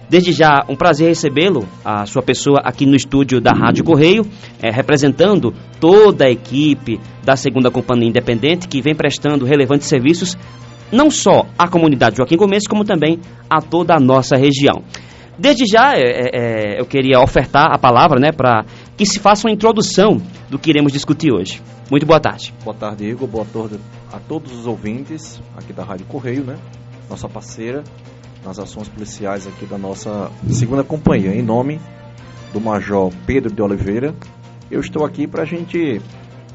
Desde já, um prazer recebê-lo, a sua pessoa aqui no estúdio da Rádio Correio, representando toda a equipe da 2ª Companhia Independente, que vem prestando relevantes serviços, não só à comunidade Joaquim Gomes, como também a toda a nossa região. Desde já, eu queria ofertar a palavra, para que se faça uma introdução do que iremos discutir hoje. Muito boa tarde. Boa tarde, Igor. Boa tarde a todos os ouvintes aqui da Rádio Correio, nossa parceira nas ações policiais aqui da nossa 2ª Companhia. Em nome do Major Pedro de Oliveira, eu estou aqui para a gente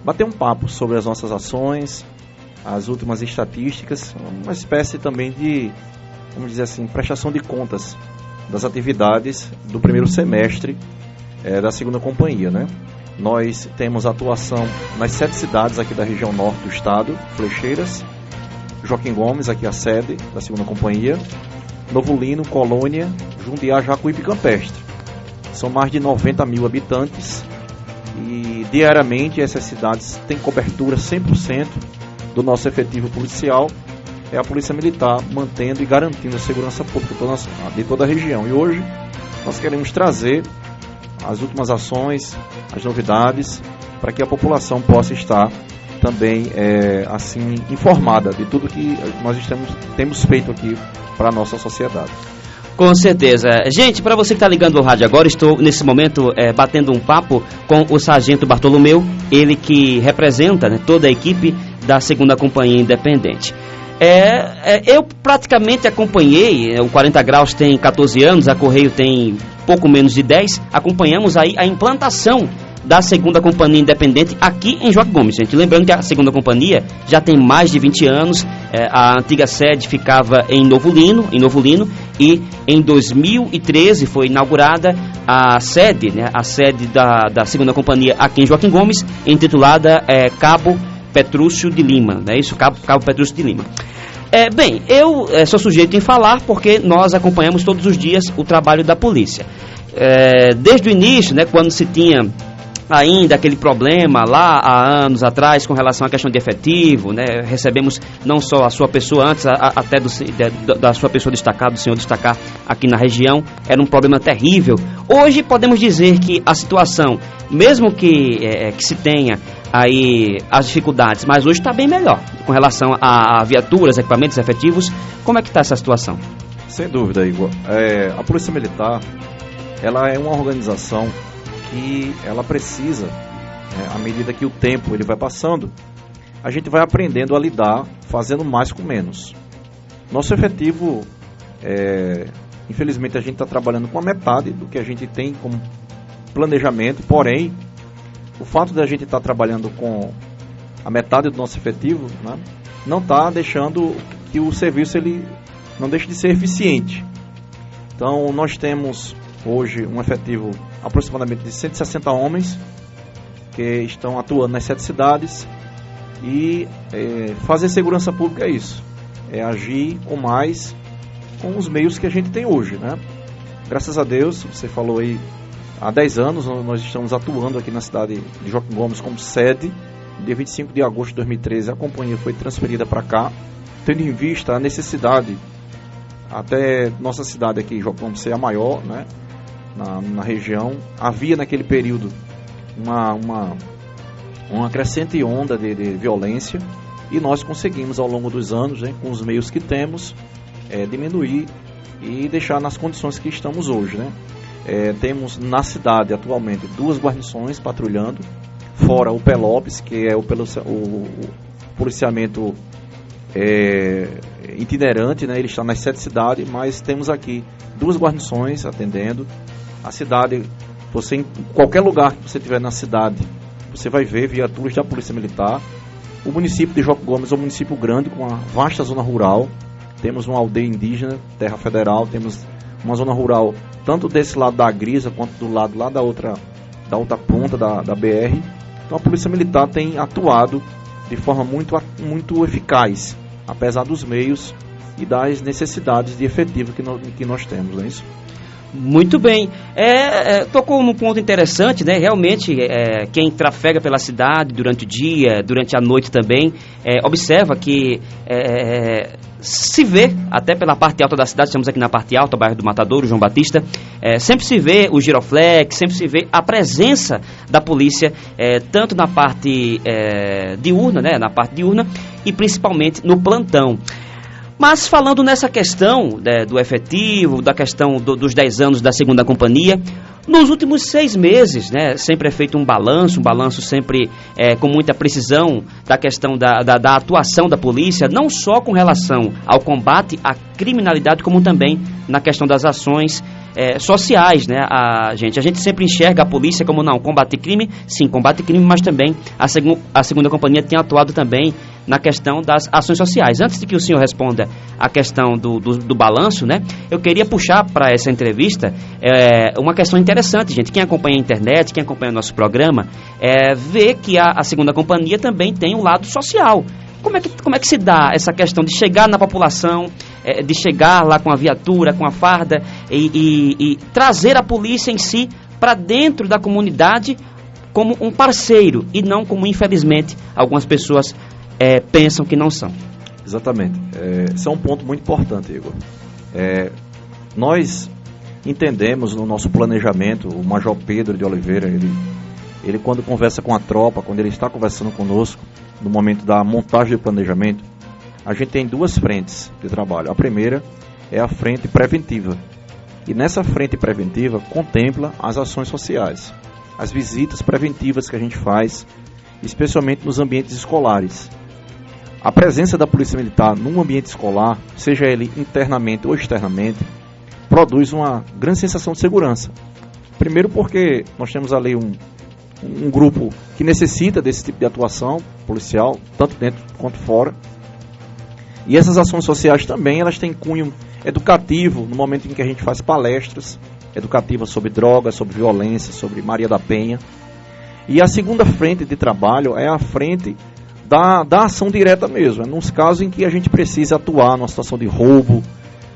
bater um papo sobre as nossas ações, as últimas estatísticas, uma espécie também de, vamos dizer assim, prestação de contas das atividades do primeiro semestre da 2ª Companhia, Nós temos atuação nas 7 cidades aqui da região norte do estado: Flecheiras, Joaquim Gomes, aqui a sede da 2ª Companhia, Novo Lino, Colônia, Jundiá, Jacuípe e Campestre. São mais de 90 mil habitantes e diariamente essas cidades têm cobertura 100% do nosso efetivo policial. É a Polícia Militar mantendo e garantindo a segurança pública de toda a região. E hoje nós queremos trazer as últimas ações, as novidades, para que a população possa estar também assim informada de tudo que nós temos feito aqui para a nossa sociedade. Com certeza. Gente, para você que está ligando o rádio agora, estou nesse momento batendo um papo com o Sargento Bartolomeu, ele que representa toda a equipe da 2ª Companhia Independente. Eu praticamente acompanhei, o 40 Graus tem 14 anos, a Correio tem pouco menos de 10, acompanhamos aí a implantação da 2ª Companhia Independente aqui em Joaquim Gomes, gente. Lembrando que a 2ª Companhia já tem mais de 20 anos, a antiga sede ficava em Novo Lino, e em 2013 foi inaugurada a sede, a sede da 2ª Companhia aqui em Joaquim Gomes, intitulada Cabo Petrúcio de Lima, isso? Cabo Petrúcio de Lima. Bem, eu sou sujeito em falar porque nós acompanhamos todos os dias o trabalho da polícia. Desde o início, quando se tinha ainda aquele problema lá há anos atrás com relação à questão de efetivo, recebemos não só a sua pessoa antes, até da sua pessoa destacada, do senhor destacar aqui na região, era um problema terrível. Hoje podemos dizer que a situação, mesmo que se tenha aí as dificuldades, mas hoje está bem melhor com relação a viaturas, equipamentos efetivos. Como é que está essa situação? Sem dúvida, Igor. A Polícia Militar, ela é uma organização que ela precisa, à medida que o tempo ele vai passando, a gente vai aprendendo a lidar, fazendo mais com menos. Nosso efetivo, infelizmente a gente está trabalhando com a metade do que a gente tem como planejamento, porém, o fato de a gente estar trabalhando com a metade do nosso efetivo, não está deixando que o serviço ele não deixe de ser eficiente. Então, nós temos hoje um efetivo aproximadamente de 160 homens que estão atuando nas 7 cidades e fazer segurança pública é isso, agir com os meios que a gente tem hoje, Graças a Deus, você falou aí, há 10 anos nós estamos atuando aqui na cidade de Joaquim Gomes como sede. Dia 25 de agosto de 2013 a companhia foi transferida para cá, tendo em vista a necessidade, até nossa cidade aqui, Joaquim Gomes, ser a maior, na região. Havia naquele período uma crescente onda de violência e nós conseguimos ao longo dos anos, com os meios que temos, diminuir e deixar nas condições que estamos hoje, Temos na cidade atualmente 2 guarnições patrulhando, fora o Pelopes, que é o policiamento itinerante, ele está nas 7 cidades, mas temos aqui 2 guarnições atendendo. A cidade, em qualquer lugar que você estiver na cidade, você vai ver viaturas da Polícia Militar. O município de Joaquim Gomes é um município grande, com uma vasta zona rural. Temos uma aldeia indígena, terra federal, temos uma zona rural tanto desse lado da Grisa quanto do lado lá da outra ponta da BR. Então a Polícia Militar tem atuado de forma muito eficaz, apesar dos meios e das necessidades de efetivo que nós temos, não é isso? Muito bem. Tocou num ponto interessante, né? Realmente, quem trafega pela cidade durante o dia, durante a noite também, observa que se vê, até pela parte alta da cidade, estamos aqui na parte alta, bairro do Matadouro, João Batista, sempre se vê o giroflex, sempre se vê a presença da polícia, tanto na parte diurna, né? Na parte diurna e principalmente no plantão. Mas falando nessa questão do efetivo, da questão dos 10 anos da segunda companhia, nos últimos 6 meses, né, sempre é feito um balanço sempre com muita precisão da questão da atuação da polícia, não só com relação ao combate à criminalidade, como também na questão das ações sociais, né? A gente sempre enxerga a polícia como combate crime, sim, combate crime, mas também a segunda companhia tem atuado também na questão das ações sociais. Antes de que o senhor responda a questão do balanço, né, eu queria puxar para essa entrevista uma questão interessante, gente. Quem acompanha a internet, quem acompanha o nosso programa, vê que a segunda companhia também tem um lado social. Como é que se dá essa questão de chegar na população, de chegar lá com a viatura, com a farda e trazer a polícia em si para dentro da comunidade como um parceiro e não como, infelizmente, algumas pessoas pensam que não são? Exatamente. Esse é um ponto muito importante, Igor. Nós entendemos no nosso planejamento, o Major Pedro de Oliveira, ele quando conversa com a tropa, quando ele está conversando conosco, no momento da montagem do planejamento, a gente tem 2 frentes de trabalho. A primeira é a frente preventiva. E nessa frente preventiva contempla as ações sociais, as visitas preventivas que a gente faz, especialmente nos ambientes escolares. A presença da Polícia Militar num ambiente escolar, seja ele internamente ou externamente, produz uma grande sensação de segurança. Primeiro porque nós temos ali um grupo que necessita desse tipo de atuação policial, tanto dentro quanto fora. E essas ações sociais também, elas têm cunho educativo, no momento em que a gente faz palestras educativas sobre drogas, sobre violência, sobre Maria da Penha. E a segunda frente de trabalho é a frente da ação direta mesmo, nos casos em que a gente precisa atuar numa situação de roubo,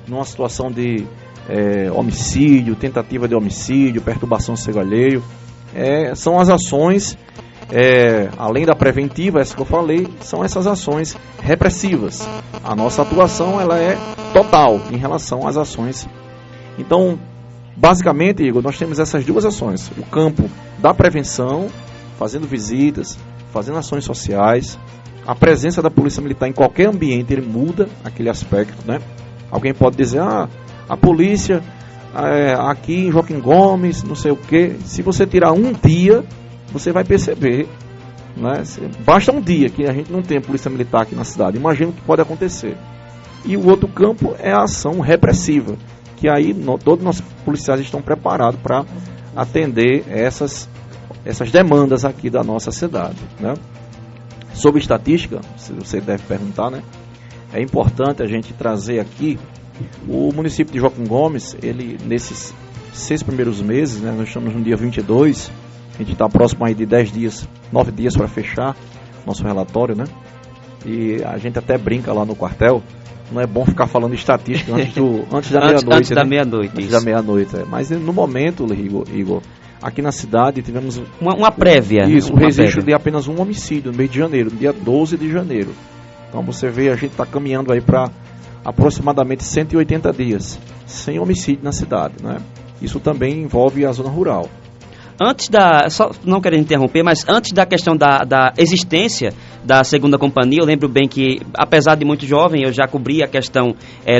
numa situação de homicídio, tentativa de homicídio, perturbação do sossego alheio. São as ações, além da preventiva, essa que eu falei, são essas ações repressivas. A nossa atuação ela é total em relação às ações. Então, basicamente, Igor, nós temos essas 2 ações. O campo da prevenção, fazendo visitas, fazendo ações sociais. A presença da Polícia Militar em qualquer ambiente, ele muda aquele aspecto, né? Alguém pode dizer, a polícia aqui em Joaquim Gomes, não sei o quê. Se você tirar um dia, você vai perceber, né? Basta um dia que a gente não tem a Polícia Militar aqui na cidade. Imagina o que pode acontecer. E o outro campo é a ação repressiva, que aí todos os nossos policiais estão preparados para atender essas demandas aqui da nossa cidade, né? Sobre estatística, se você deve perguntar, né? É importante a gente trazer aqui o município de Joaquim Gomes, ele nesses 6 primeiros meses, né? Nós estamos no dia 22, a gente está próximo aí de 9 dias para fechar nosso relatório, né? E a gente até brinca lá no quartel, não é bom ficar falando estatística antes da meia-noite. Antes da meia-noite. Antes da meia-noite. Mas no momento, Igor, aqui na cidade tivemos uma prévia. Isso, um registro de apenas um homicídio no mês de janeiro, no dia 12 de janeiro. Então você vê, a gente está caminhando aí para aproximadamente 180 dias sem homicídio na cidade, né? Isso também envolve a zona rural. Só não querendo interromper, mas antes da questão da existência da segunda companhia, eu lembro bem que, apesar de muito jovem, eu já cobri a questão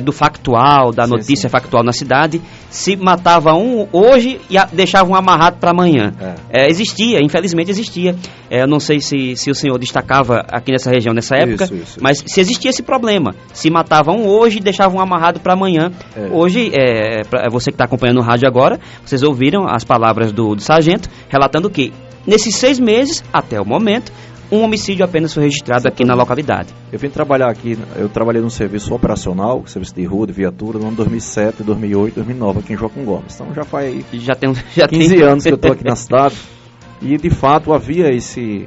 do factual, da notícia factual na cidade. Se matava um hoje e deixava um amarrado para amanhã. Existia, infelizmente existia. Eu não sei se o senhor destacava aqui nessa região nessa época, isso. Mas se existia esse problema. Se matava um hoje e deixava um amarrado para amanhã. Hoje, você que está acompanhando o rádio agora, vocês ouviram as palavras do sargento, relatando que, nesses 6 meses, até o momento, um homicídio apenas foi registrado aqui na localidade. Eu vim trabalhar aqui, eu trabalhei num serviço operacional, serviço de rua, de viatura, no ano 2007, 2008, 2009, aqui em Joaquim Gomes. Então já faz 15 anos que eu estou aqui na cidade. E, de fato, havia esse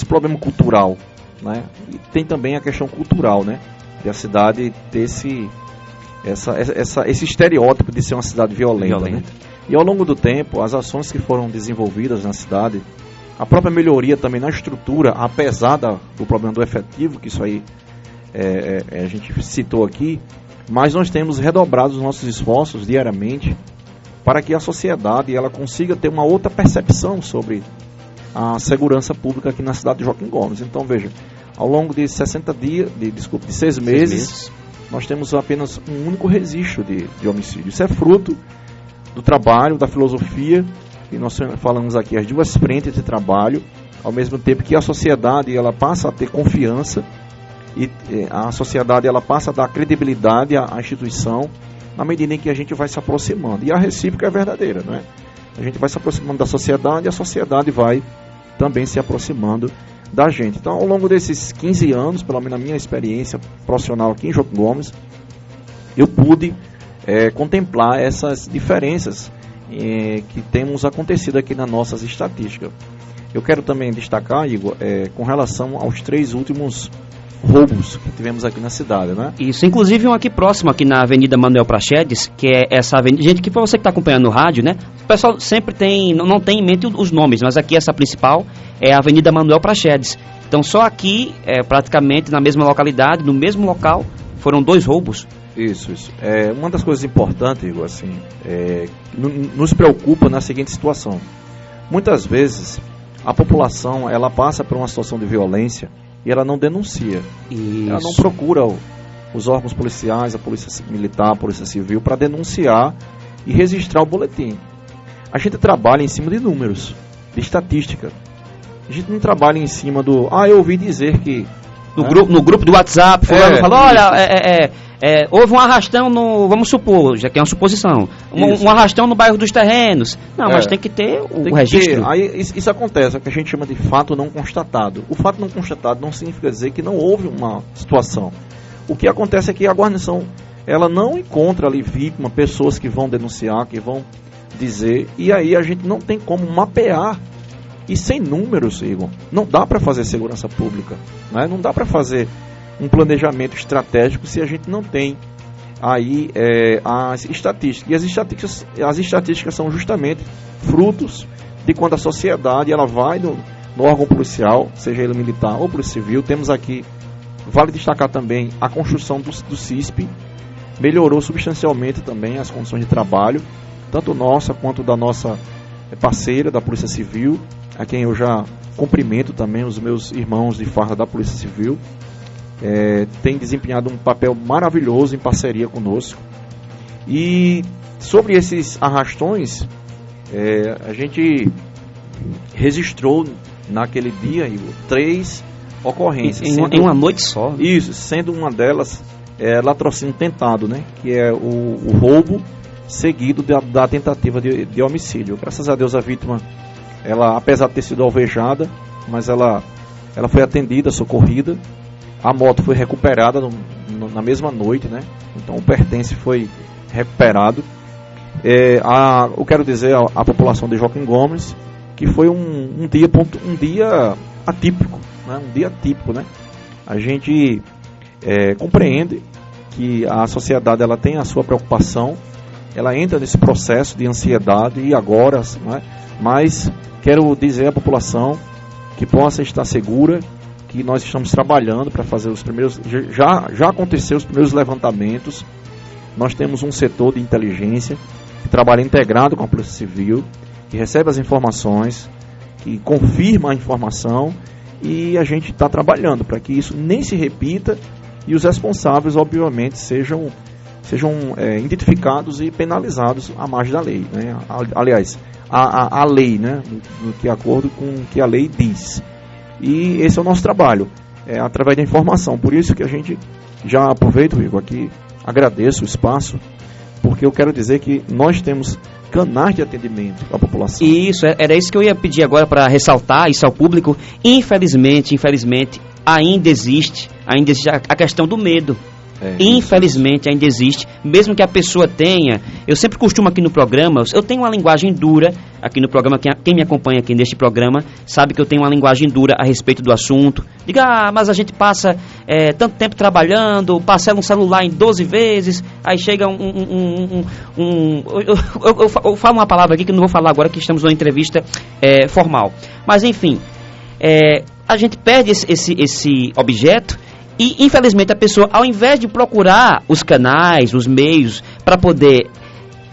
problema cultural, né? E tem também a questão cultural, né? De a cidade ter esse estereótipo de ser uma cidade violenta. Né? E ao longo do tempo, as ações que foram desenvolvidas na cidade, a própria melhoria também na estrutura, apesar do problema do efetivo, que isso aí a gente citou aqui, mas nós temos redobrado os nossos esforços diariamente para que a sociedade ela consiga ter uma outra percepção sobre a segurança pública aqui na cidade de Joaquim Gomes. Então, veja, ao longo de 6 meses, nós temos apenas um único registro de homicídio. Isso é fruto do trabalho, da filosofia, e nós falamos aqui as duas frentes de trabalho, ao mesmo tempo que a sociedade ela passa a ter confiança e a sociedade ela passa a dar credibilidade à instituição na medida em que a gente vai se aproximando. E a recíproca é verdadeira, não é? A gente vai se aproximando da sociedade e a sociedade vai também se aproximando da gente. Então, ao longo desses 15 anos, pelo menos na minha experiência profissional aqui em Joaquim Gomes, eu pude contemplar essas diferenças que temos acontecido aqui nas nossas estatísticas. Eu quero também destacar, Igor, com relação aos 3 últimos roubos que tivemos aqui na cidade, né? Isso, inclusive um aqui próximo, aqui na Avenida Manuel Prachedes, que é essa avenida, gente, que para você que está acompanhando no rádio, né, o pessoal sempre não tem em mente os nomes, mas aqui essa principal é a Avenida Manuel Prachedes. Então só aqui, praticamente na mesma localidade, no mesmo local, foram 2 roubos. Isso. Uma das coisas importantes, Igor, assim, nos preocupa na seguinte situação. Muitas vezes a população ela passa por uma situação de violência e ela não denuncia. Isso. Ela não procura os órgãos policiais, a polícia militar, a polícia civil, para denunciar e registrar o boletim. A gente trabalha em cima de números, de estatística. A gente não trabalha em cima eu ouvi dizer que... No grupo do WhatsApp, fulano falou, olha, houve um arrastão vamos supor, já que é uma suposição, um arrastão no bairro dos Terrenos. Não, mas tem que ter o registro. Aí isso acontece, é o que a gente chama de fato não constatado. O fato não constatado não significa dizer que não houve uma situação. O que acontece é que a guarnição, ela não encontra ali vítima, pessoas que vão denunciar, que vão dizer, e aí a gente não tem como mapear. E sem números, Igor, não dá para fazer segurança pública, né? Não dá para fazer um planejamento estratégico se a gente não tem aí as estatísticas. E as estatísticas são justamente frutos de quando a sociedade ela vai no órgão policial, seja ele militar ou polícia civil. Temos aqui, vale destacar também, a construção do CISP, melhorou substancialmente também as condições de trabalho, tanto nossa quanto da nossa parceira da Polícia Civil, a quem eu já cumprimento também, os meus irmãos de farda da Polícia Civil, tem desempenhado um papel maravilhoso em parceria conosco. E sobre esses arrastões, a gente registrou naquele dia 3 ocorrências. Em uma noite só? Isso, sendo uma delas latrocínio tentado, né, que é o roubo seguido da tentativa de homicídio. Graças a Deus a vítima, ela, apesar de ter sido alvejada, mas ela foi atendida, socorrida. A moto foi recuperada na mesma noite, né? Então o pertence foi recuperado. Eu quero dizer à população de Joaquim Gomes que foi um dia atípico, né? Um dia atípico, né? A gente compreende que a sociedade ela tem a sua preocupação, ela entra nesse processo de ansiedade e agora, né? Mas quero dizer à população que possa estar segura, que nós estamos trabalhando para fazer os primeiros, já aconteceu os primeiros levantamentos. Nós temos um setor de inteligência que trabalha integrado com a Polícia Civil, que recebe as informações, que confirma a informação, e a gente está trabalhando para que isso nem se repita e os responsáveis, obviamente, sejam identificados e penalizados à margem da lei, né? Aliás, a lei, né? De acordo com o que a lei diz. E esse é o nosso trabalho, através da informação. Por isso que a gente já aproveito, Igor, aqui, agradeço o espaço, porque eu quero dizer que nós temos canais de atendimento à população. Isso, era isso que eu ia pedir agora para ressaltar isso ao público. Infelizmente, ainda existe a questão do medo. Infelizmente ainda existe, mesmo que a pessoa tenha. Eu sempre costumo aqui no programa, eu tenho uma linguagem dura aqui no programa. Quem me acompanha aqui neste programa sabe que eu tenho uma linguagem dura a respeito do assunto. Diga, mas a gente passa tanto tempo trabalhando, parcela um celular em 12 vezes, aí chega eu falo uma palavra aqui que eu não vou falar agora, que estamos numa entrevista formal. Mas enfim, a gente perde esse objeto. E, infelizmente, a pessoa, ao invés de procurar os canais, os meios, para poder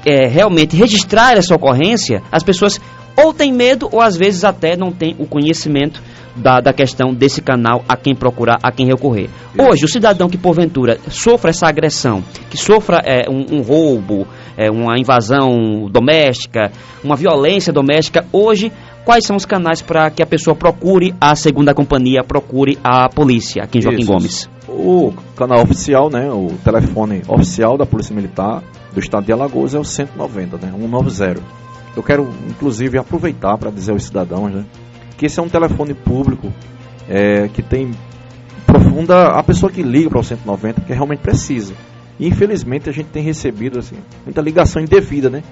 realmente registrar essa ocorrência, as pessoas ou têm medo, ou às vezes até não têm o conhecimento da questão desse canal, a quem procurar, a quem recorrer. Hoje, o cidadão que, porventura, sofra essa agressão, que sofra um roubo, uma invasão doméstica, uma violência doméstica, hoje, quais são os canais para que a pessoa procure a segunda companhia, procure a polícia aqui em Joaquim Gomes? O canal oficial, né, o telefone oficial da Polícia Militar do Estado de Alagoas é o 190, né, 190. Eu quero, inclusive, aproveitar para dizer aos cidadãos, né, que esse é um telefone público que tem profunda... A pessoa que liga para o 190, que realmente precisa. E, infelizmente, a gente tem recebido assim, muita ligação indevida, né?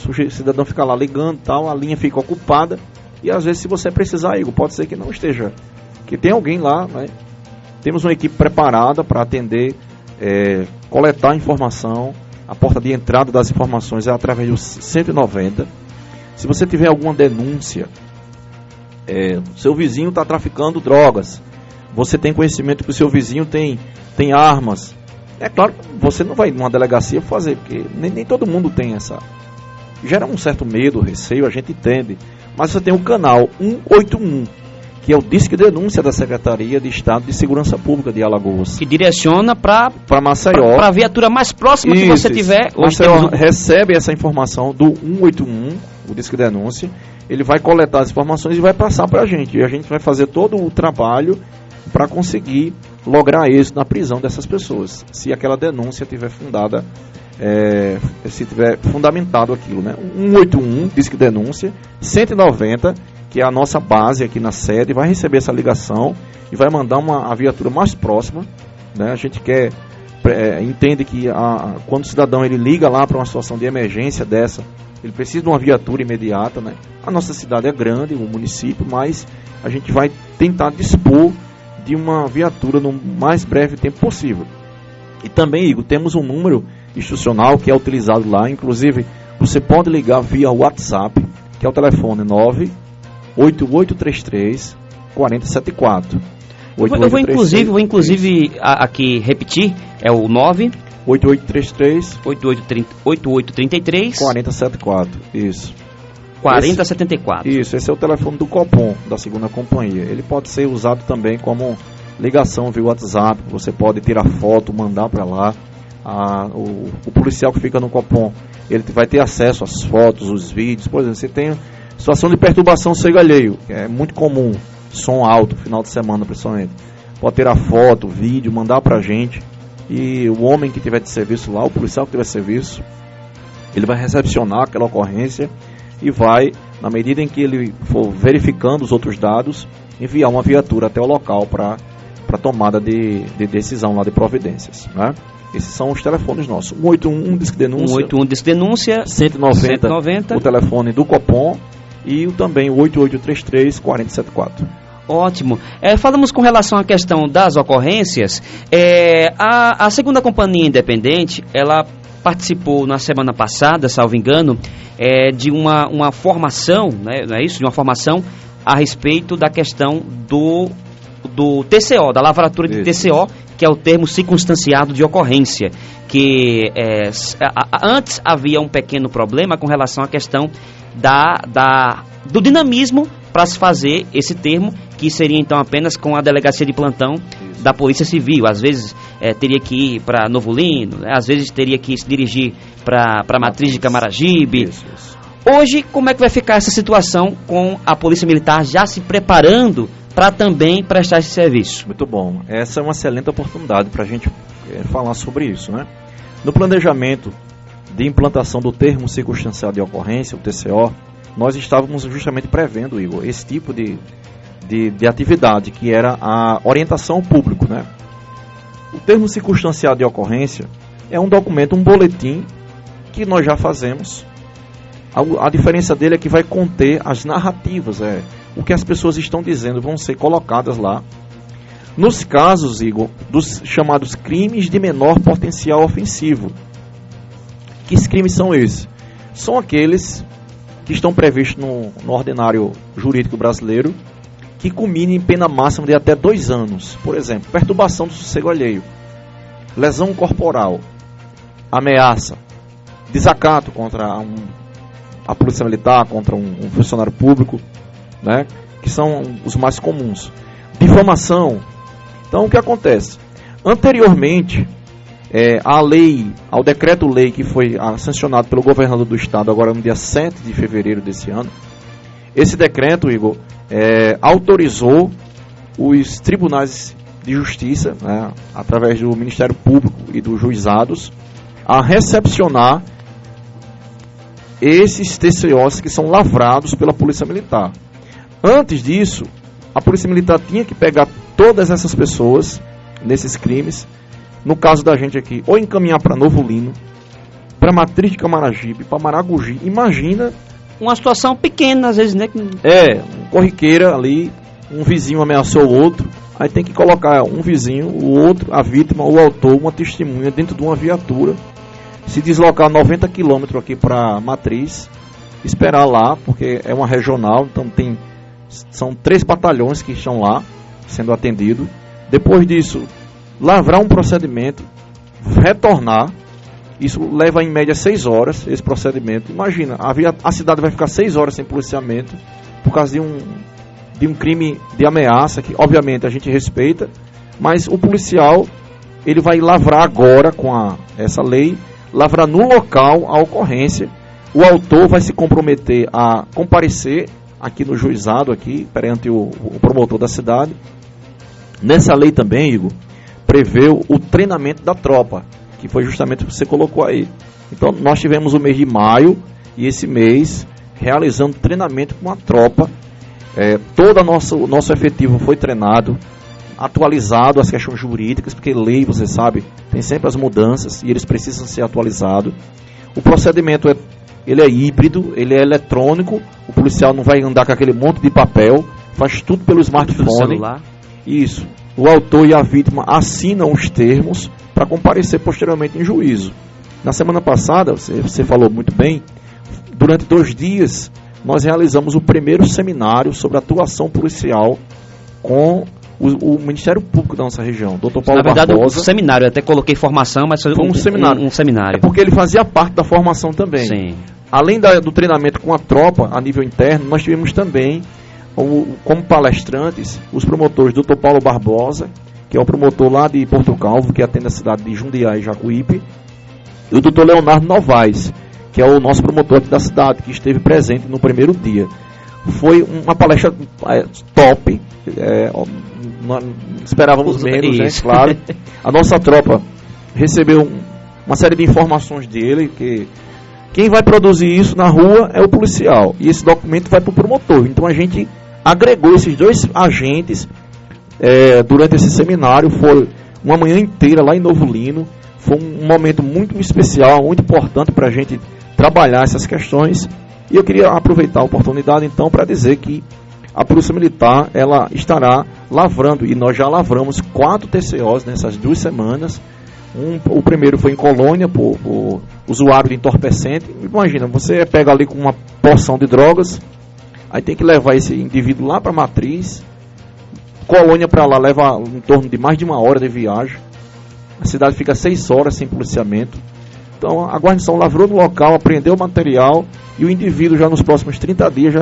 O cidadão fica lá ligando, tal, a linha fica ocupada, e às vezes, se você precisar, Igor, pode ser que não esteja, que tem alguém lá, né? Temos uma equipe preparada para atender, coletar informação. A porta de entrada das informações é através do 190. Se você tiver alguma denúncia, seu vizinho está traficando drogas, você tem conhecimento que o seu vizinho tem armas, é claro que você não vai numa delegacia fazer, porque nem todo mundo tem essa... Gera um certo medo, receio, a gente entende. Mas você tem o canal 181, que é o Disque Denúncia da Secretaria de Estado de Segurança Pública de Alagoas. Que direciona para Maceió. Para a viatura mais próxima que você tiver. Maceió recebe essa informação do 181, o Disque Denúncia. Ele vai coletar as informações e vai passar para a gente. E a gente vai fazer todo o trabalho para conseguir lograr êxito na prisão dessas pessoas, se aquela denúncia tiver fundada, se tiver fundamentado aquilo, né? 181, Disque Denúncia, 190, que é a nossa base aqui na sede, vai receber essa ligação e vai mandar a viatura mais próxima, né? A gente entende que quando o cidadão ele liga lá para uma situação de emergência dessa, ele precisa de uma viatura imediata, né? A nossa cidade é grande, o município, mas a gente vai tentar dispor de uma viatura no mais breve tempo possível. E também, Igor, temos um número institucional que é utilizado lá, inclusive você pode ligar via WhatsApp, que é o telefone 98833 4074. Eu vou inclusive aqui repetir, é o 8833 8833 4074, isso. 4074. Isso, esse é o telefone do Copom, da segunda companhia. Ele pode ser usado também como ligação via WhatsApp, você pode tirar foto, mandar para lá. O policial que fica no Copom, ele vai ter acesso às fotos, os vídeos. Por exemplo, você tem situação de perturbação cego alheio, que é muito comum, som alto, final de semana principalmente. Pode tirar foto, vídeo, mandar para a gente. E o homem que tiver de serviço lá, o policial que tiver de serviço, ele vai recepcionar aquela ocorrência e vai, na medida em que ele for verificando os outros dados, enviar uma viatura até o local para tomada de decisão lá de providências, né? Esses são os telefones nossos. 181 Disque Denúncia. 181 Disque Denúncia. 190. O telefone do Copom. E também o 8833 4074. Ótimo. Falamos com relação à questão das ocorrências. A segunda companhia independente, ela participou na semana passada, salvo engano, de uma formação, né, não é isso? De uma formação a respeito da questão do TCO, da lavratura de TCO, que é o termo circunstanciado de ocorrência, que antes havia um pequeno problema com relação à questão do dinamismo para se fazer esse termo, que seria então apenas com a delegacia de plantão da Polícia Civil. Às vezes teria que ir para Novo Lino, né? Às vezes teria que se dirigir para Matriz de Camaragibe. Isso. Hoje, como é que vai ficar essa situação com a Polícia Militar já se preparando para também prestar esse serviço? Muito bom. Essa é uma excelente oportunidade para a gente falar sobre isso, né? No planejamento de implantação do termo circunstanciado de ocorrência, o TCO, nós estávamos justamente prevendo, Igor, esse tipo de atividade, que era a orientação ao público, né? O termo circunstanciado de ocorrência é um documento, um boletim que nós já fazemos. A diferença dele é que vai conter as narrativas, o que as pessoas estão dizendo, vão ser colocadas lá. Nos casos, Igor, dos chamados crimes de menor potencial ofensivo. Que crimes são esses? São aqueles que estão previstos no ordinário jurídico brasileiro, que culminem em pena máxima de até 2 anos. Por exemplo, perturbação do sossego alheio, lesão corporal, ameaça, desacato contra a polícia militar, contra um funcionário público, né, que são os mais comuns. Difamação. Então, o que acontece? Anteriormente, ao decreto-lei que foi sancionado pelo governador do estado, agora no dia 7 de fevereiro desse ano, esse decreto, Igor, autorizou os tribunais de justiça, né, através do Ministério Público e dos juizados, a recepcionar esses TCOs que são lavrados pela Polícia Militar. Antes disso, a Polícia Militar tinha que pegar todas essas pessoas nesses crimes, no caso da gente aqui, ou encaminhar para Novo Lino, para Matriz de Camaragibe, para Maragogi. Imagina uma situação pequena, às vezes, né? Corriqueira ali, um vizinho ameaçou o outro, aí tem que colocar um vizinho, o outro, a vítima, o autor, uma testemunha dentro de uma viatura, se deslocar 90 km aqui para Matriz, esperar lá, porque é uma regional, então são 3 batalhões que estão lá sendo atendidos. Depois disso, lavrar um procedimento, retornar. Isso leva em média 6 horas, esse procedimento. Imagina, a cidade vai ficar 6 horas sem policiamento por causa de um crime de ameaça, que obviamente a gente respeita, mas o policial, ele vai lavrar agora com essa lei, lavrar no local a ocorrência. O autor vai se comprometer a comparecer aqui no juizado, aqui, perante o promotor da cidade. Nessa lei também, Igor, preveu o treinamento da tropa, que foi justamente o que você colocou aí. Então, nós tivemos o mês de maio, e esse mês, realizando treinamento com a tropa. Todo o nosso efetivo foi treinado, atualizado as questões jurídicas, porque lei, você sabe, tem sempre as mudanças, e eles precisam ser atualizados. O procedimento ele é híbrido, ele é eletrônico, o policial não vai andar com aquele monte de papel, faz tudo pelo smartphone. Celular. Isso. O autor e a vítima assinam os termos para comparecer posteriormente em juízo. Na semana passada, você falou muito bem, durante 2 dias, nós realizamos o primeiro seminário sobre atuação policial com o Ministério Público da nossa região, Dr. Paulo Barbosa. Na verdade, o seminário, eu até coloquei formação, mas foi um seminário. Um seminário. É porque ele fazia parte da formação também. Sim. Além do treinamento com a tropa a nível interno, nós tivemos também, como palestrantes, os promotores Dr. Paulo Barbosa, que é o promotor lá de Porto Calvo, que atende a cidade de Jundiaí e Jacuípe, e o Dr. Leonardo Novaes, que é o nosso promotor aqui da cidade, que esteve presente no primeiro dia. Foi uma palestra top, não esperávamos menos, né, claro. A nossa tropa recebeu uma série de informações dele, que quem vai produzir isso na rua é o policial, e esse documento vai para o promotor. Então a gente agregou esses 2 agentes durante esse seminário. Foi uma manhã inteira lá em Novo Lino, foi um momento muito especial, muito importante para a gente trabalhar essas questões. E eu queria aproveitar a oportunidade então para dizer que a Polícia Militar, ela estará lavrando, e nós já lavramos 4 TCOs nessas 2 semanas. O primeiro foi em Colônia, por usuário de entorpecente. Imagina, você pega ali com uma porção de drogas, aí tem que levar esse indivíduo lá para Matriz. Colônia para lá leva em torno de mais de 1 hora de viagem. A cidade fica 6 horas sem policiamento. Então a guarnição lavrou no local, apreendeu o material, e o indivíduo já nos próximos 30 dias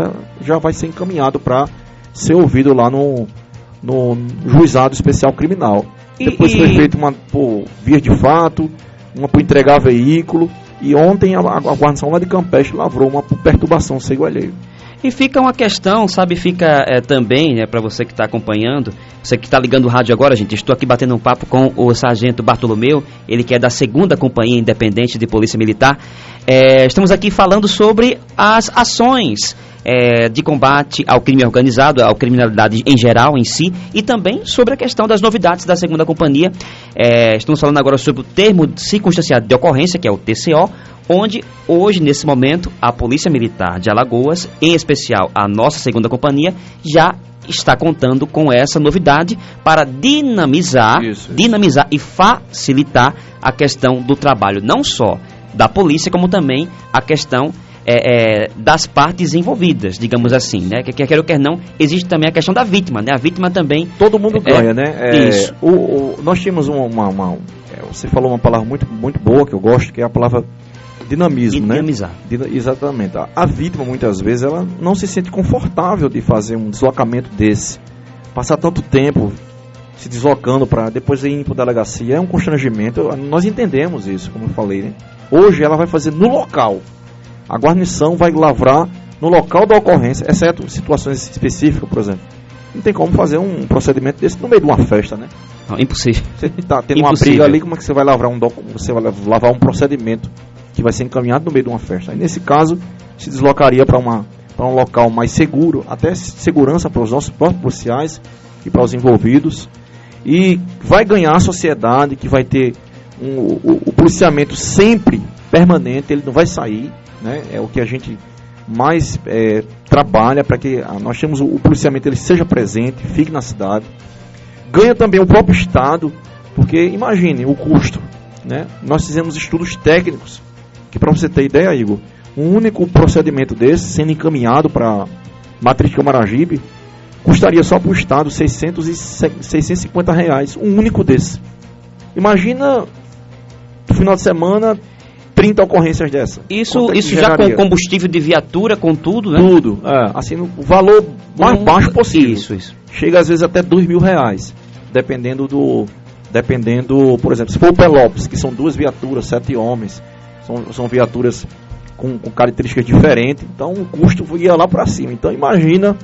já vai ser encaminhado para ser ouvido lá no juizado especial criminal. Depois foi feito por via de fato, uma por entregar veículo, e ontem a guarnição lá de Campeche lavrou uma por perturbação sossego alheio. E fica uma questão, sabe, também, né, para você que está acompanhando, você que está ligando o rádio agora, gente, estou aqui batendo um papo com o Sargento Bartolomeu, ele que é da 2ª Companhia Independente de Polícia Militar. Estamos aqui falando sobre as ações de combate ao crime organizado, à criminalidade em geral, em si, e também sobre a questão das novidades da segunda companhia. Estamos falando agora sobre o termo circunstanciado de ocorrência, que é o TCO, onde hoje, nesse momento, a Polícia Militar de Alagoas, em especial a nossa segunda companhia, já está contando com essa novidade para dinamizar e facilitar a questão do trabalho, não só da polícia, como também a questão das partes envolvidas, digamos assim, né? Quer ou quer não, existe também a questão da vítima, né? A vítima também... Todo mundo ganha, né? Isso. Nós tínhamos você falou uma palavra muito, muito boa, que eu gosto, que é a palavra dinamismo, dinamizar, né? Exatamente. A vítima, muitas vezes, ela não se sente confortável de fazer um deslocamento desse. Passar tanto tempo se deslocando para depois ir para a delegacia é um constrangimento. Nós entendemos isso, como eu falei, né? Hoje ela vai fazer no local. A guarnição vai lavrar no local da ocorrência, exceto situações específicas, por exemplo. Não tem como fazer um procedimento desse no meio de uma festa, né? Não, impossível. Você está tendo uma briga ali, como é que você vai lavrar um procedimento que vai ser encaminhado no meio de uma festa? Aí, nesse caso, se deslocaria para um local mais seguro, até segurança para os nossos próprios policiais e para os envolvidos. E vai ganhar a sociedade, que vai ter o policiamento sempre permanente, ele não vai sair, né? É o que a gente mais trabalha para que nós temos o policiamento, ele seja presente, fique na cidade. Ganha também o próprio Estado, porque imagine o custo, né? Nós fizemos estudos técnicos, que para você ter ideia, Igor, um único procedimento desse, sendo encaminhado para Matriz de Camaragibe, custaria só para o Estado R$650, um único desse. Imagina, no final de semana, 30 ocorrências dessa. Isso já com combustível de viatura, com tudo, né? Tudo, assim, o valor mais baixo possível. Isso. Chega às vezes até R$2.000, dependendo, por exemplo, se for o Pelópolis, que são 2 viaturas, 7 homens, são viaturas com características diferentes, então o custo ia lá para cima. Então imagina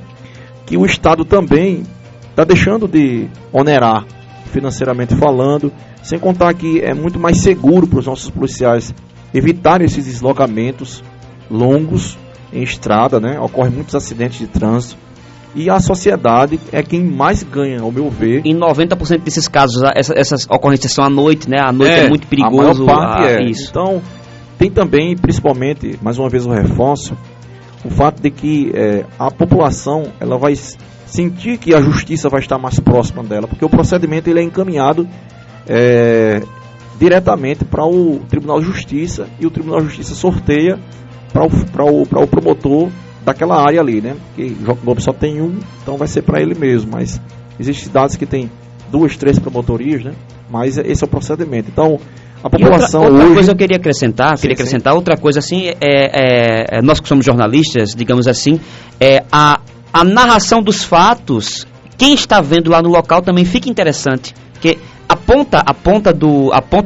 que o Estado também está deixando de onerar financeiramente falando, sem contar que é muito mais seguro para os nossos policiais evitarem esses deslocamentos longos em estrada, né? Ocorrem muitos acidentes de trânsito. E a sociedade é quem mais ganha, ao meu ver. Em 90% desses casos, essas ocorrências são à noite, né? À noite é muito perigoso. A maior parte isso. Então, tem também, principalmente, mais uma vez eu reforço, o fato de que a população ela vai sentir que a justiça vai estar mais próxima dela, porque o procedimento ele é encaminhado diretamente para o Tribunal de Justiça, e o Tribunal de Justiça sorteia para o promotor daquela área ali, né? Porque Joaquim Gomes só tem um, então vai ser para ele mesmo, mas existem cidades que tem 2, 3 promotorias, né? Mas esse é o procedimento. Então, a população outra hoje... coisa eu queria acrescentar, outra coisa assim, nós que somos jornalistas, digamos assim, a narração dos fatos, quem está vendo lá no local também fica interessante, porque a ponta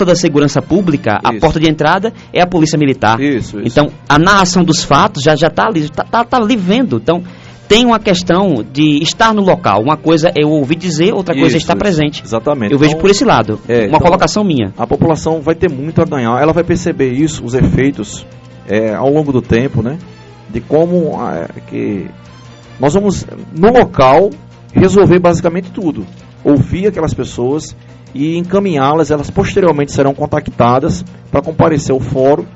da segurança pública, a porta de entrada é a Polícia Militar. Isso. Então, a narração dos fatos já está ali, tá ali vendo. Então, tem uma questão de estar no local. Uma coisa é eu ouvir dizer, outra coisa é estar presente. Exatamente. Eu vejo por esse lado. Uma colocação minha. A população vai ter muito a ganhar. Ela vai perceber isso, os efeitos, ao longo do tempo, né? De como que nós vamos, no local, resolver basicamente tudo. Ouvir aquelas pessoas e encaminhá-las, elas posteriormente serão contactadas para comparecer ao fórum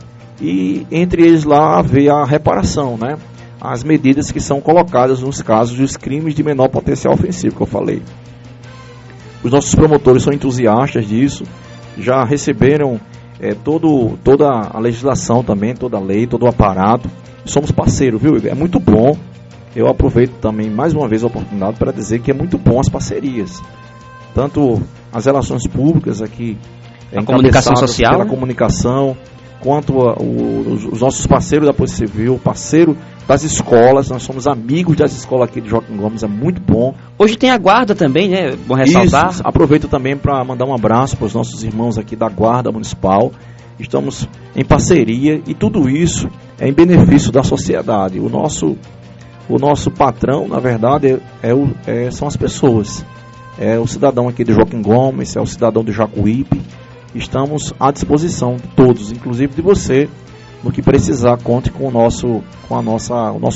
e entre eles lá haver a reparação, né? As medidas que são colocadas nos casos dos crimes de menor potencial ofensivo que eu falei. Os nossos promotores são entusiastas disso, já receberam toda a legislação também, toda a lei, todo o aparato. Somos parceiros, viu? É muito bom. Eu aproveito também mais uma vez a oportunidade para dizer que é muito bom as parcerias. Tanto as relações públicas aqui, a comunicação social, pela comunicação, quanto os nossos parceiros da Polícia Civil, parceiro das escolas, nós somos amigos das escolas aqui de Joaquim Gomes, é muito bom. Hoje tem a Guarda também, né? Bom ressaltar. Isso, aproveito também para mandar um abraço para os nossos irmãos aqui da Guarda Municipal. Estamos em parceria e tudo isso é em benefício da sociedade. O nosso patrão, na verdade, são as pessoas. É o cidadão aqui de Joaquim Gomes, é o cidadão de Jacuípe. Estamos à disposição de todos, inclusive de você, no que precisar, conte com o nosso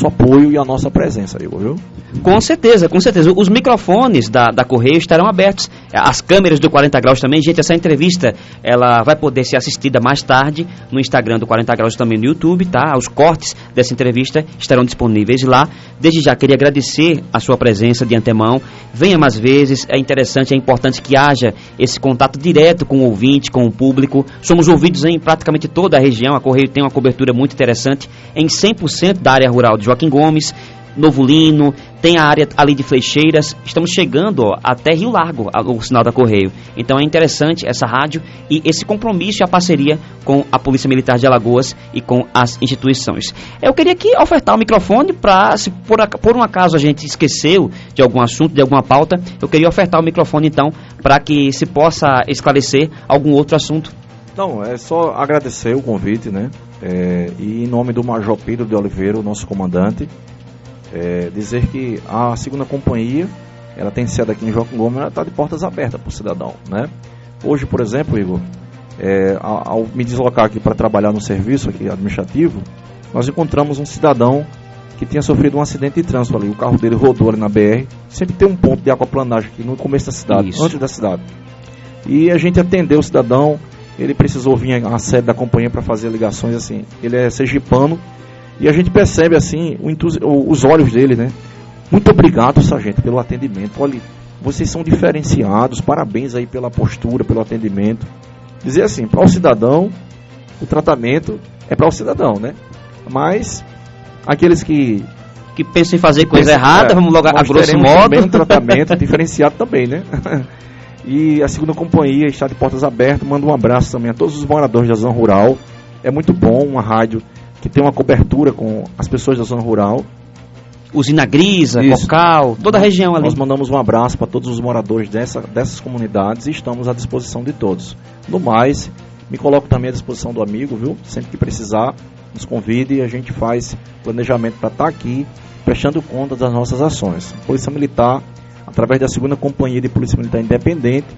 apoio e a nossa presença, Igor, viu? Com certeza, com certeza. Os microfones da Correio estarão abertos, as câmeras do 40 Graus também. Gente, essa entrevista ela vai poder ser assistida mais tarde no Instagram do 40 Graus, também no YouTube, tá? Os cortes dessa entrevista estarão disponíveis lá. Desde já queria agradecer a sua presença de antemão. Venha mais vezes, é interessante, é importante que haja esse contato direto com o ouvinte, com o público. Somos ouvidos em praticamente toda a região. A Correio tem uma cobertura muito interessante em 100% da área rural de Joaquim Gomes, Novo Lino, tem a área ali de Flecheiras. Estamos chegando até Rio Largo, o sinal da Correio. Então é interessante essa rádio e esse compromisso e a parceria com a Polícia Militar de Alagoas e com as instituições. Eu queria aqui ofertar o microfone para, se por um acaso a gente esqueceu de algum assunto, de alguma pauta, eu queria ofertar o microfone então para que se possa esclarecer algum outro assunto. Não, é só agradecer o convite, né? E em nome do Major Pedro de Oliveira, o nosso comandante, dizer que a 2ª Companhia, ela tem sede aqui em Joaquim Gomes, ela está de portas abertas para o cidadão, né? Hoje, por exemplo, Igor, ao me deslocar aqui para trabalhar no serviço aqui administrativo, nós encontramos um cidadão que tinha sofrido um acidente de trânsito ali. O carro dele rodou ali na BR. Sempre tem um ponto de aquaplanagem aqui no começo da cidade, Isso. Antes da cidade. E a gente atendeu o cidadão. Ele precisou vir à sede da companhia para fazer ligações, assim. Ele é sergipano e a gente percebe, assim, os olhos dele, né? Muito obrigado, sargento, pelo atendimento. Olha, vocês são diferenciados, parabéns aí pela postura, pelo atendimento. Dizer assim, para o cidadão, o tratamento é para o cidadão, né? Mas aqueles que pensam em fazer coisa errada, vamos logo a grosso modo. Também um tratamento diferenciado também, né? E a 2ª Companhia está de portas abertas. Manda um abraço também a todos os moradores da zona rural. É muito bom uma rádio que tem uma cobertura com as pessoas da zona rural. Usina Grisa, Isso. Cocal, toda a região ali. Nós mandamos um abraço para todos os moradores dessas comunidades e estamos à disposição de todos. No mais, me coloco também à disposição do amigo, viu? Sempre que precisar, nos convide e a gente faz planejamento para estar aqui, prestando conta das nossas ações. Polícia Militar, através da 2ª Companhia de Polícia Militar Independente,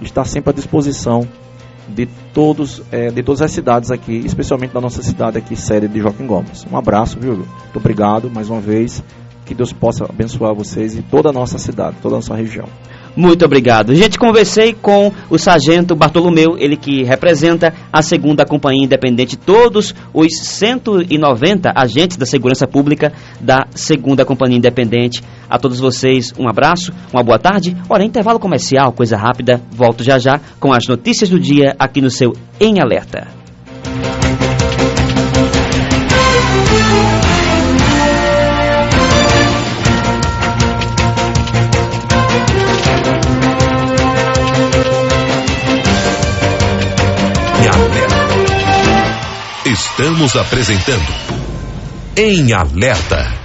está sempre à disposição de todas as cidades aqui, especialmente da nossa cidade aqui, sede de Joaquim Gomes. Um abraço, viu? Muito obrigado mais uma vez. Que Deus possa abençoar vocês e toda a nossa cidade, toda a nossa região. Muito obrigado. Gente, conversei com o sargento Bartolomeu, ele que representa a 2ª Companhia Independente, todos os 190 agentes da segurança pública da 2ª Companhia Independente. A todos vocês, um abraço, uma boa tarde. Ora, intervalo comercial, coisa rápida, volto já já com as notícias do dia aqui no seu Em Alerta. Estamos apresentando Em Alerta.